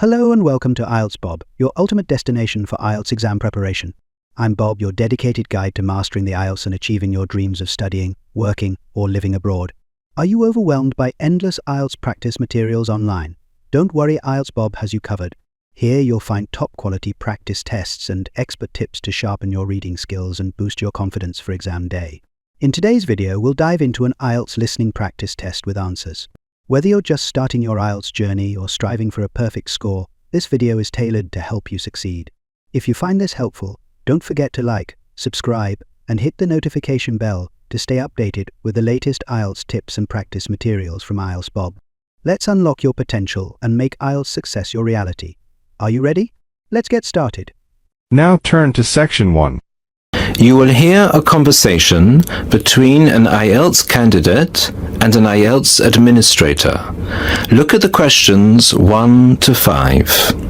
Hello and welcome to IELTS Bob, your ultimate destination for IELTS exam preparation. I'm Bob, your dedicated guide to mastering the IELTS and achieving your dreams of studying, working, or living abroad. Are you overwhelmed by endless IELTS practice materials online? Don't worry, IELTS Bob has you covered. Here you'll find top-quality practice tests and expert tips to sharpen your reading skills and boost your confidence for exam day. In today's video, we'll dive into an IELTS listening practice test with answers. Whether you're just starting your IELTS journey or striving for a perfect score, this video is tailored to help you succeed. If you find this helpful, don't forget to like, subscribe, and hit the notification bell to stay updated with the latest IELTS tips and practice materials from IELTS Bob. Let's unlock your potential and make IELTS success your reality. Are you ready? Let's get started. Now turn to Section 1. You will hear a conversation between an IELTS candidate and an IELTS administrator. Look at the questions 1 to 5.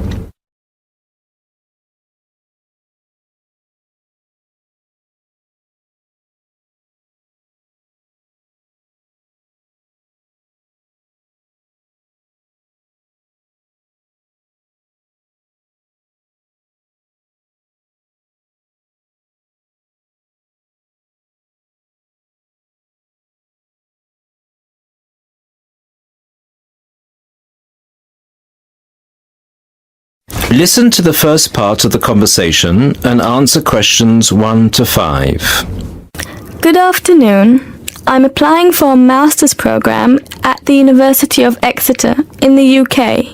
Listen to the first part of the conversation and answer questions 1 to 5. Good afternoon. I'm applying for a master's program at the University of Exeter in the UK.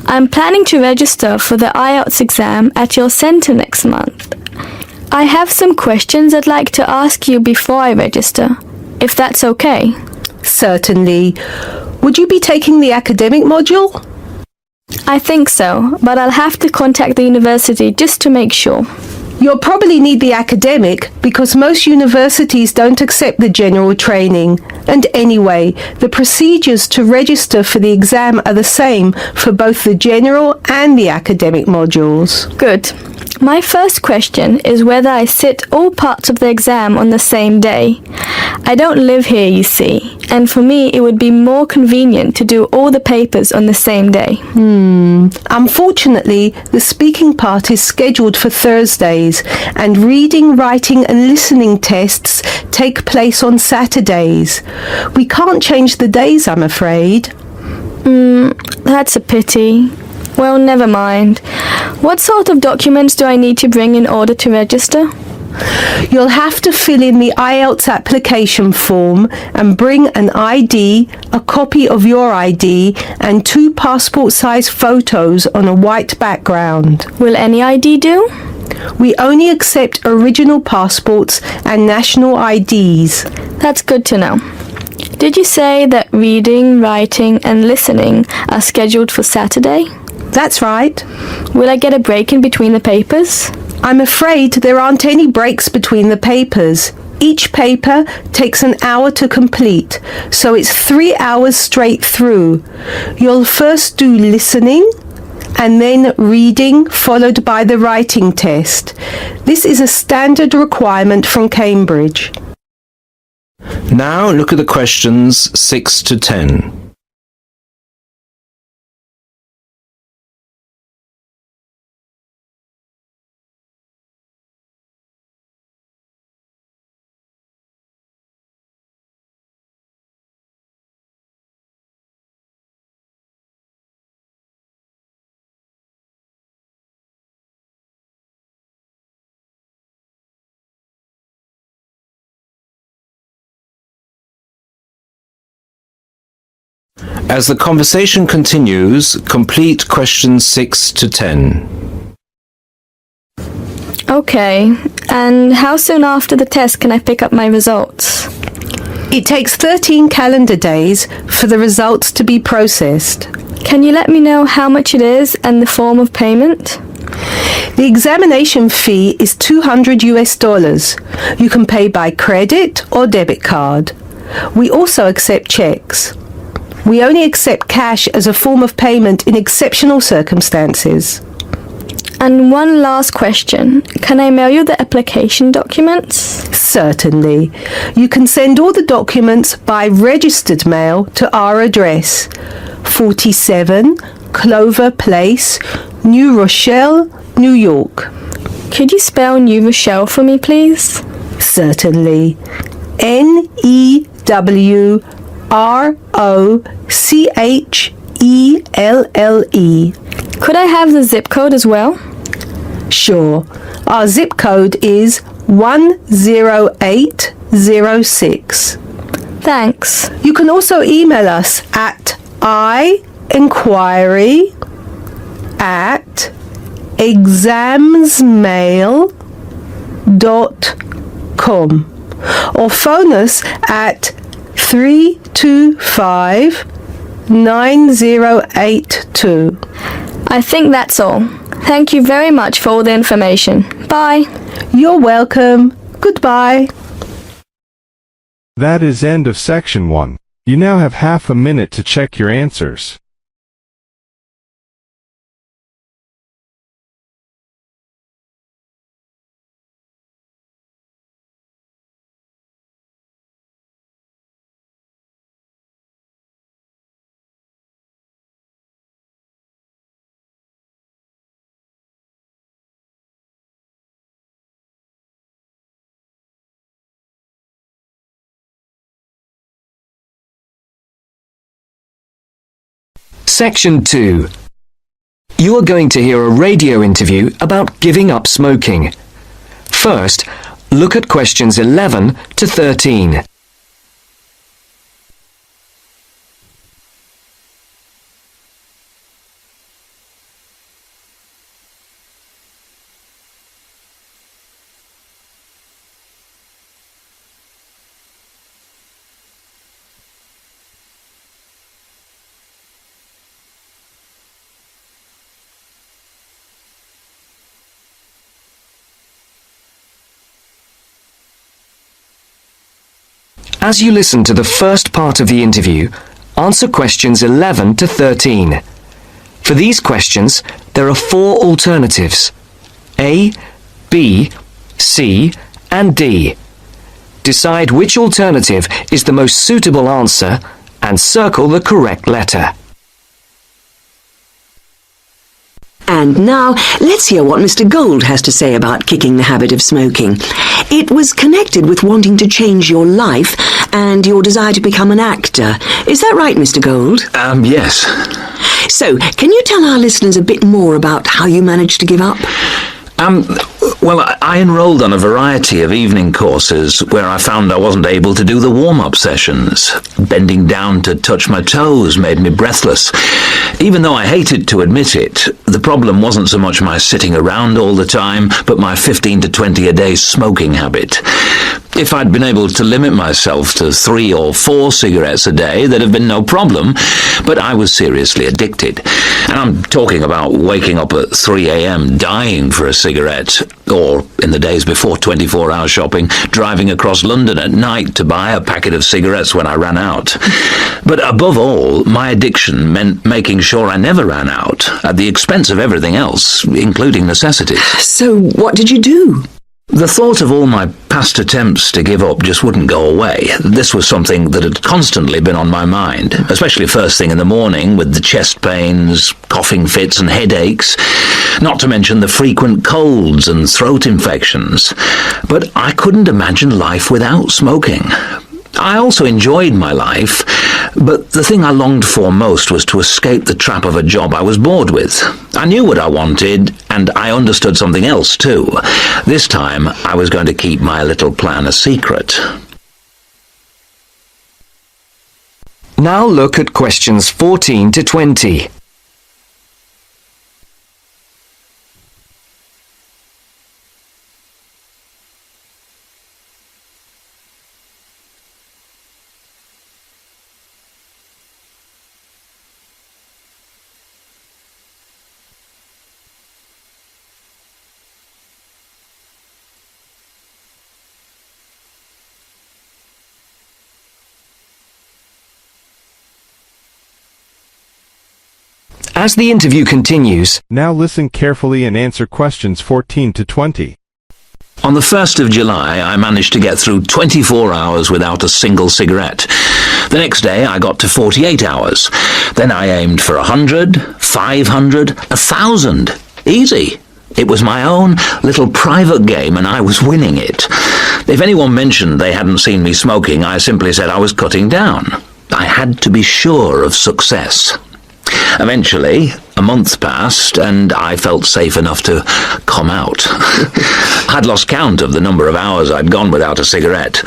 I'm planning to register for the IELTS exam at your centre next month. I have some questions I'd like to ask you before I register, if that's okay. Certainly. Would you be taking the academic module? I think so, but I'll have to contact the university just to make sure. You'll probably need the academic because most universities don't accept the general training. And anyway, the procedures to register for the exam are the same for both the general and the academic modules. Good. My first question is whether I sit all parts of the exam on the same day. I don't live here, you see, and for me it would be more convenient to do all the papers on the same day. Unfortunately, the speaking part is scheduled for Thursdays, and reading, writing and listening tests take place on Saturdays. We can't change the days, I'm afraid. That's a pity. Well, never mind. What sort of documents do I need to bring in order to register? You'll have to fill in the IELTS application form and bring an ID, a copy of your ID, and 2 passport-size photos on a white background. Will any ID do? We only accept original passports and national IDs. That's good to know. Did you say that reading, writing and listening are scheduled for Saturday? That's right. Will I get a break in between the papers? I'm afraid there aren't any breaks between the papers. Each paper takes an hour to complete, so it's 3 hours straight through. You'll first do listening, and then reading, followed by the writing test. This is a standard requirement from Cambridge. Now look at the questions 6 to 10. As the conversation continues, complete questions 6 to 10. Okay, and how soon after the test can I pick up my results? It takes 13 calendar days for the results to be processed. Can you let me know how much it is and the form of payment? The examination fee is $200 US. You can pay by credit or debit card. We also accept checks. We only accept cash as a form of payment in exceptional circumstances. And one last question. Can I mail you the application documents? Certainly. You can send all the documents by registered mail to our address, 47 Clover Place, New Rochelle, New York. Could you spell New Rochelle for me, please? Certainly. Newrochle. Could I have the zip code as well? Sure. Our zip code is 10806. Thanks. You can also email us at inquiry@examsmail.com or phone us at 325-9082. I think that's all. Thank you very much for all the information. Bye. You're welcome. Goodbye. That is end of section 1. You now have half a minute to check your answers. Section 2. You are going to hear a radio interview about giving up smoking. First, look at questions 11 to 13. As you listen to the first part of the interview, answer questions 11 to 13. For these questions, there are 4 alternatives: A, B, C, and D. Decide which alternative is the most suitable answer and circle the correct letter. And now, let's hear what Mr. Gold has to say about kicking the habit of smoking. It was connected with wanting to change your life and your desire to become an actor. Is that right, Mr. Gold? Yes. So, can you tell our listeners a bit more about how you managed to give up? Well, I enrolled on a variety of evening courses where I found I wasn't able to do the warm-up sessions. Bending down to touch my toes made me breathless. Even though I hated to admit it, the problem wasn't so much my sitting around all the time, but my 15 to 20 a day smoking habit. If I'd been able to limit myself to 3 or 4 cigarettes a day, there'd have been no problem, but I was seriously addicted. And I'm talking about waking up at 3 a.m. dying for a cigarette, or, in the days before 24-hour shopping, driving across London at night to buy a packet of cigarettes when I ran out. But above all, my addiction meant making sure I never ran out, at the expense of everything else, including necessities. So, what did you do? The thought of all my past attempts to give up just wouldn't go away. This was something that had constantly been on my mind, especially first thing in the morning with the chest pains, coughing fits and headaches, not to mention the frequent colds and throat infections. But I couldn't imagine life without smoking. I also enjoyed my life, but the thing I longed for most was to escape the trap of a job I was bored with. I knew what I wanted, and I understood something else too. This time, I was going to keep my little plan a secret. Now look at questions 14 to 20. As the interview continues, Now listen carefully and answer questions 14 to 20. On the 1st of July, I managed to get through 24 hours without a single cigarette. The next day I got to 48 hours. Then I aimed for 100, 500, 1,000. Easy. It was my own little private game and I was winning it. If anyone mentioned they hadn't seen me smoking, I simply said I was cutting down. I had to be sure of success. Eventually, a month passed and I felt safe enough to come out. I'd lost count of the number of hours I'd gone without a cigarette.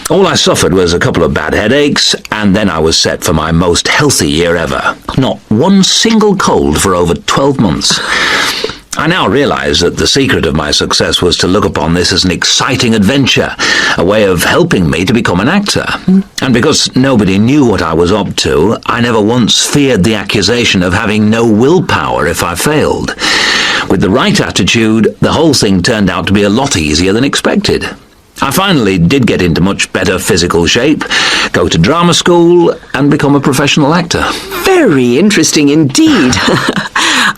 All I suffered was a couple of bad headaches, and then I was set for my most healthy year ever. Not one single cold for over 12 months. I now realise that the secret of my success was to look upon this as an exciting adventure, a way of helping me to become an actor. And because nobody knew what I was up to, I never once feared the accusation of having no willpower if I failed. With the right attitude, the whole thing turned out to be a lot easier than expected. I finally did get into much better physical shape, go to drama school, and become a professional actor. Very interesting indeed.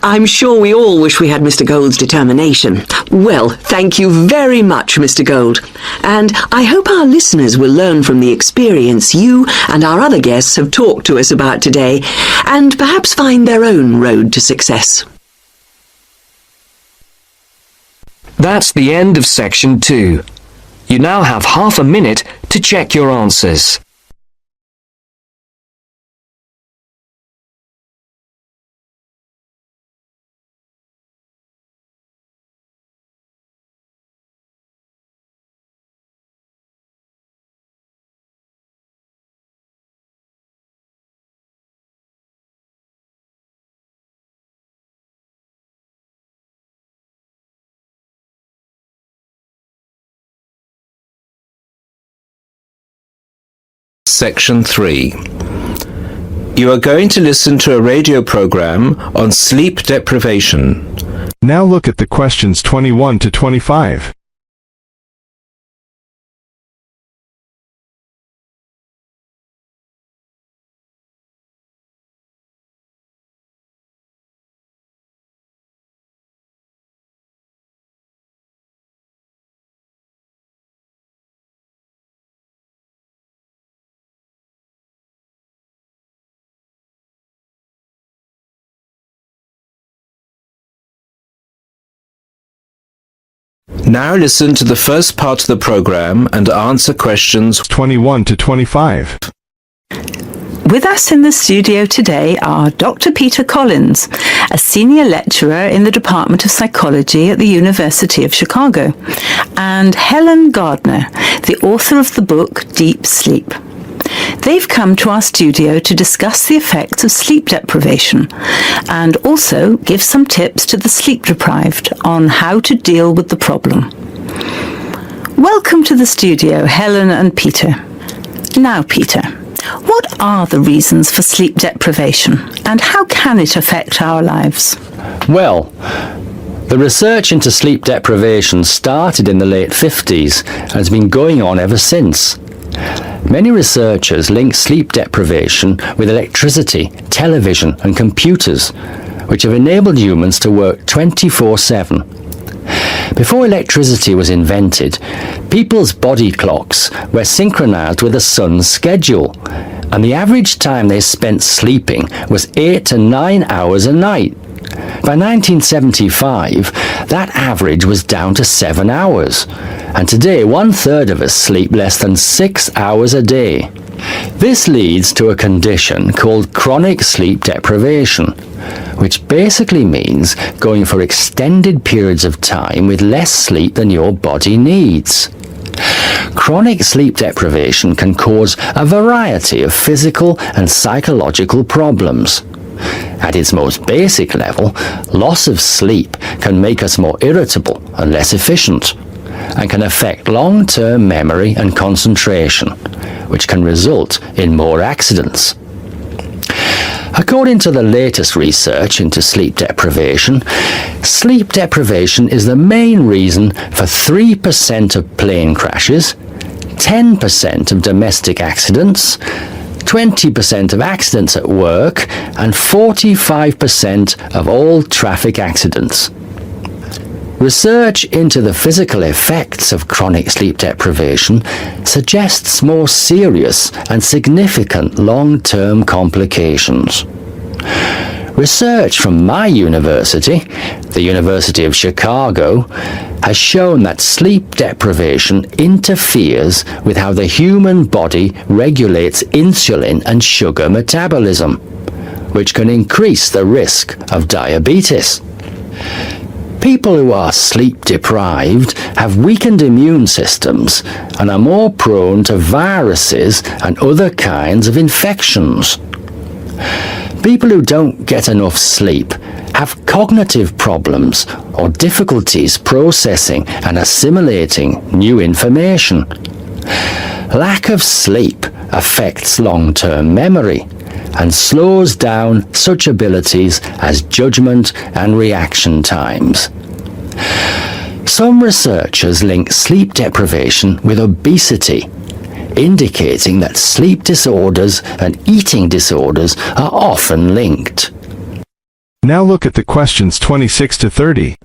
I'm sure we all wish we had Mr. Gould's determination. Well, thank you very much, Mr. Gould. And I hope our listeners will learn from the experience you and our other guests have talked to us about today, and perhaps find their own road to success. That's the end of section 2. You now have half a minute to check your answers. Section 3. You are going to listen to a radio program on sleep deprivation. Now look at the questions 21 to 25. Now listen to the first part of the program and answer questions 21 to 25. With us in the studio today are Dr. Peter Collins, a senior lecturer in the Department of Psychology at the University of Chicago, and Helen Gardner, the author of the book Deep Sleep. They've come to our studio to discuss the effects of sleep deprivation and also give some tips to the sleep deprived on how to deal with the problem. Welcome to the studio, Helen and Peter. Now, Peter, what are the reasons for sleep deprivation and how can it affect our lives? Well, the research into sleep deprivation started in the late 50s and has been going on ever since. Many researchers link sleep deprivation with electricity, television and computers, which have enabled humans to work 24/7. Before electricity was invented, people's body clocks were synchronized with the sun's schedule, and the average time they spent sleeping was 8 to 9 hours a night. By 1975, that average was down to 7 hours, and today 1/3 of us sleep less than 6 hours a day. This leads to a condition called chronic sleep deprivation, which basically means going for extended periods of time with less sleep than your body needs. Chronic sleep deprivation can cause a variety of physical and psychological problems. At its most basic level, loss of sleep can make us more irritable and less efficient, and can affect long-term memory and concentration, which can result in more accidents. According to the latest research into sleep deprivation is the main reason for 3% of plane crashes, 10% of domestic accidents, 20% of accidents at work, and 45% of all traffic accidents. Research into the physical effects of chronic sleep deprivation suggests more serious and significant long-term complications. Research from my university, the University of Chicago, has shown that sleep deprivation interferes with how the human body regulates insulin and sugar metabolism, which can increase the risk of diabetes. People who are sleep deprived have weakened immune systems and are more prone to viruses and other kinds of infections. People who don't get enough sleep have cognitive problems or difficulties processing and assimilating new information. Lack of sleep affects long-term memory and slows down such abilities as judgment and reaction times. Some researchers link sleep deprivation with obesity, indicating that sleep disorders and eating disorders are often linked. Now look at the questions 26 to 30.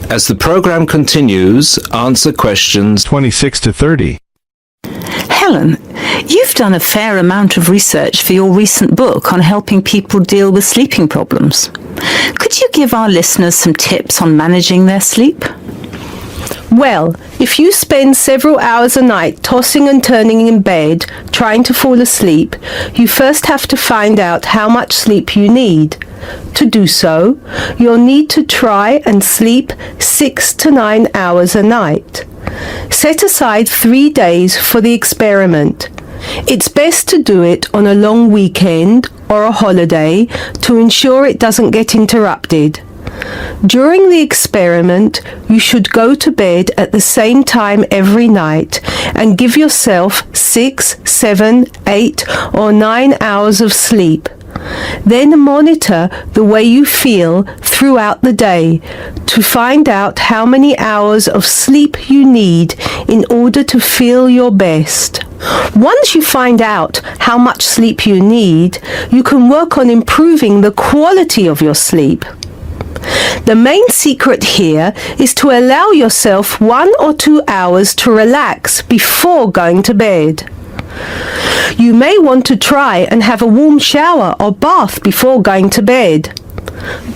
As the program continues, answer questions 26 to 30. Helen, you've done a fair amount of research for your recent book on helping people deal with sleeping problems. Could you give our listeners some tips on managing their sleep? Well, if you spend several hours a night tossing and turning in bed, trying to fall asleep, you first have to find out how much sleep you need. To do so, you'll need to try and sleep 6 to 9 hours a night. Set aside 3 days for the experiment. It's best to do it on a long weekend or a holiday to ensure it doesn't get interrupted. During the experiment, you should go to bed at the same time every night and give yourself 6, 7, 8 or 9 hours of sleep. Then monitor the way you feel throughout the day to find out how many hours of sleep you need in order to feel your best. Once you find out how much sleep you need, you can work on improving the quality of your sleep. The main secret here is to allow yourself 1 or 2 hours to relax before going to bed. You may want to try and have a warm shower or bath before going to bed.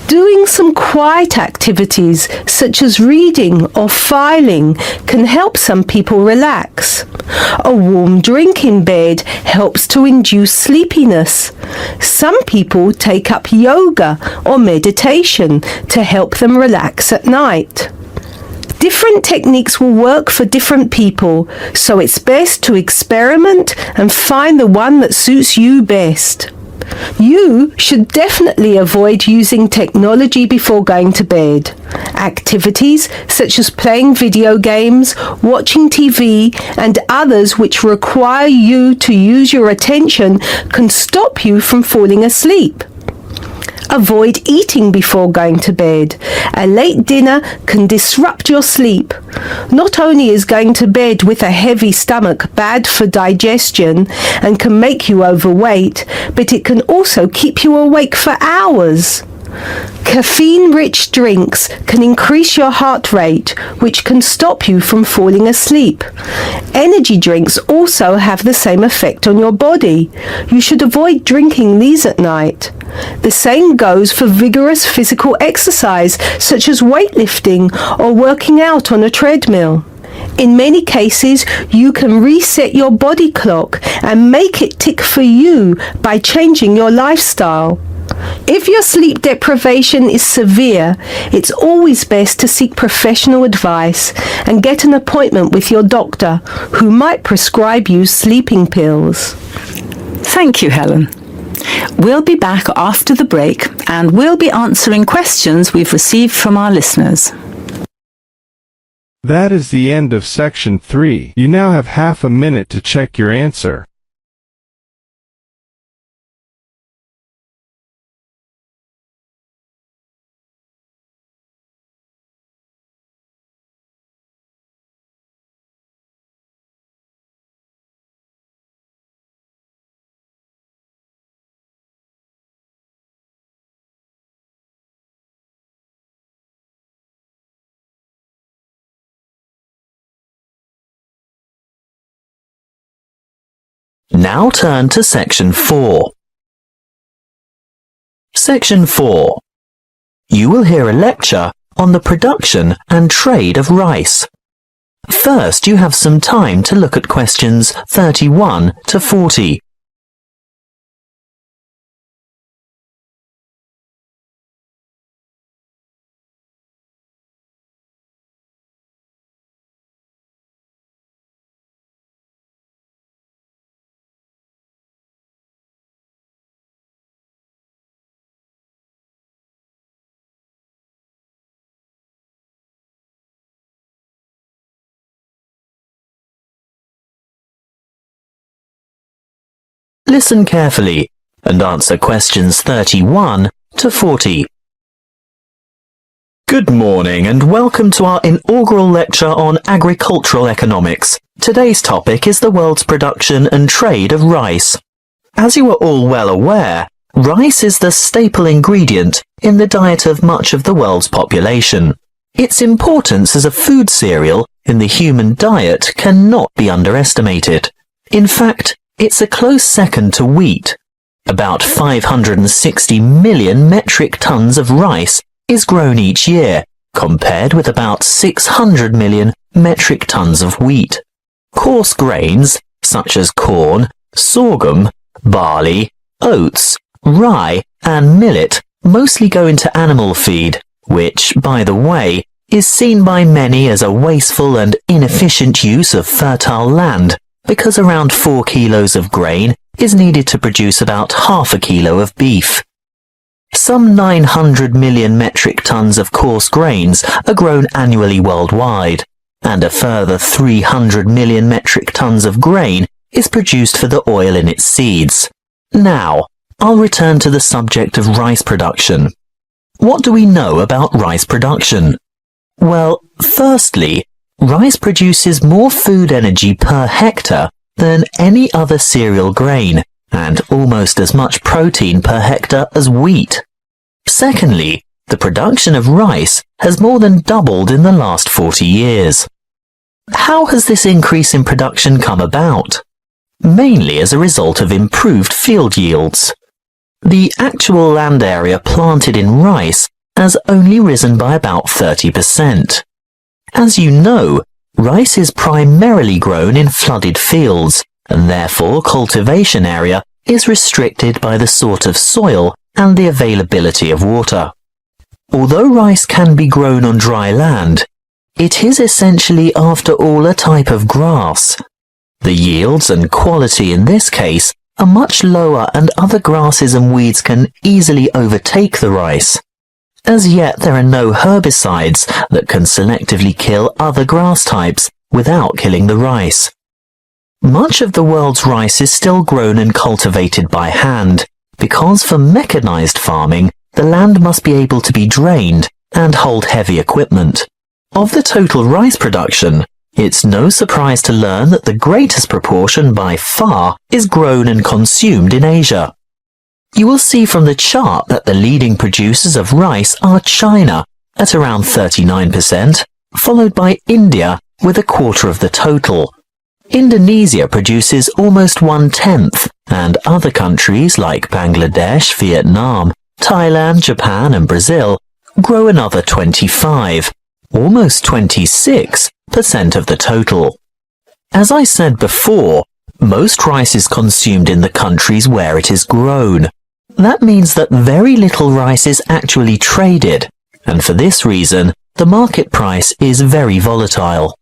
Doing some quiet activities such as reading or filing can help some people relax. A warm drink in bed helps to induce sleepiness. Some people take up yoga or meditation to help them relax at night. Different techniques will work for different people, so it's best to experiment and find the one that suits you best. You should definitely avoid using technology before going to bed. Activities such as playing video games, watching TV, and others which require you to use your attention can stop you from falling asleep. Avoid eating before going to bed. A late dinner can disrupt your sleep. Not only is going to bed with a heavy stomach bad for digestion and can make you overweight, but it can also keep you awake for hours. Caffeine-rich drinks can increase your heart rate, which can stop you from falling asleep. Energy drinks also have the same effect on your body. You should avoid drinking these at night. The same goes for vigorous physical exercise, such as weightlifting or working out on a treadmill. In many cases, you can reset your body clock and make it tick for you by changing your lifestyle. If your sleep deprivation is severe, it's always best to seek professional advice and get an appointment with your doctor, who might prescribe you sleeping pills. Thank you, Helen. We'll be back after the break and we'll be answering questions we've received from our listeners. That is the end of section 3. You now have half a minute to check your answer. Now turn to section 4. Section 4. You will hear a lecture on the production and trade of rice. First, you have some time to look at questions 31 to 40. Listen carefully and answer questions 31 to 40. Good morning and welcome to our inaugural lecture on agricultural economics. Today's topic is the world's production and trade of rice. As you are all well aware, rice is the staple ingredient in the diet of much of the world's population. Its importance as a food cereal in the human diet cannot be underestimated. In fact, it's a close second to wheat. About 560 million metric tons of rice is grown each year, compared with about 600 million metric tons of wheat. Coarse grains, such as corn, sorghum, barley, oats, rye, and millet, mostly go into animal feed, which, by the way, is seen by many as a wasteful and inefficient use of fertile land, because around 4 kilos of grain is needed to produce about half a kilo of beef. Some 900 million metric tons of coarse grains are grown annually worldwide, and a further 300 million metric tons of grain is produced for the oil in its seeds. Now, I'll return to the subject of rice production. What do we know about rice production? Well, firstly, rice produces more food energy per hectare than any other cereal grain, and almost as much protein per hectare as wheat. Secondly, the production of rice has more than doubled in the last 40 years. How has this increase in production come about? Mainly as a result of improved field yields. The actual land area planted in rice has only risen by about 30%. As you know, rice is primarily grown in flooded fields, and therefore cultivation area is restricted by the sort of soil and the availability of water. Although rice can be grown on dry land, it is essentially after all a type of grass. The yields and quality in this case are much lower, and other grasses and weeds can easily overtake the rice. As yet, there are no herbicides that can selectively kill other grass types without killing the rice. Much of the world's rice is still grown and cultivated by hand, because for mechanized farming, the land must be able to be drained and hold heavy equipment. Of the total rice production, it's no surprise to learn that the greatest proportion by far is grown and consumed in Asia. You will see from the chart that the leading producers of rice are China at around 39%, followed by India with a quarter of the total. Indonesia produces almost 1/10, and other countries like Bangladesh, Vietnam, Thailand, Japan and Brazil grow another 25, almost 26% of the total. As I said before, most rice is consumed in the countries where it is grown. That means that very little rice is actually traded, and for this reason, the market price is very volatile.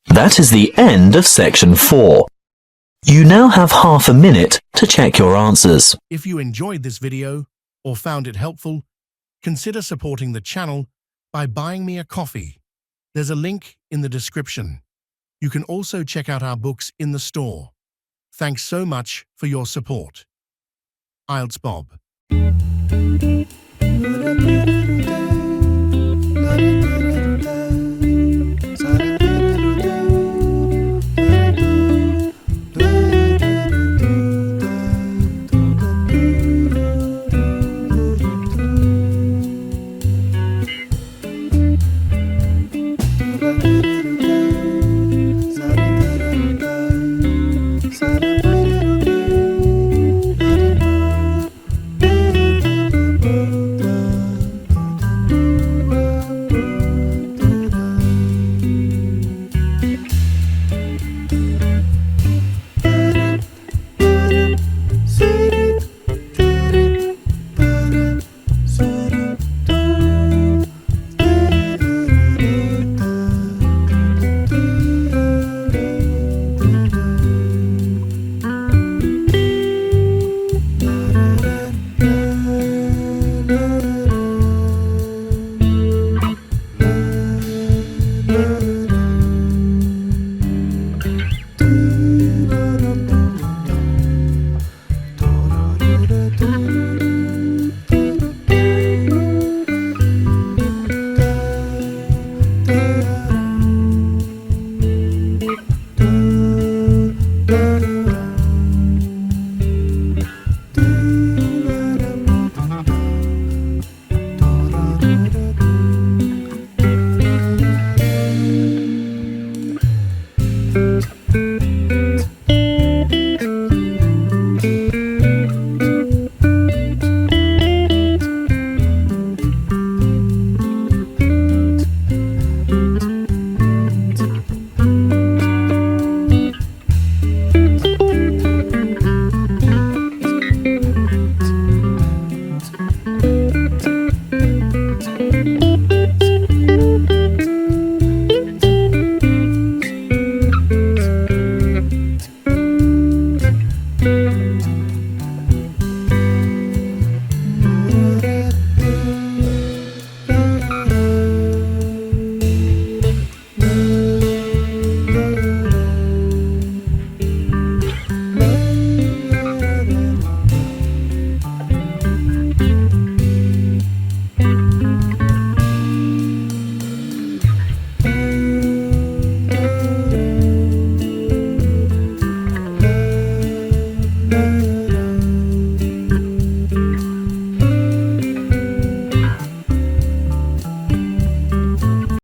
That is the end of section 4. You now have half a minute to check your answers. If you enjoyed this video or found it helpful, consider supporting the channel by buying me a coffee. There's a link in the description. You can also check out our books in the store. Thanks so much for your support. IELTS Bob.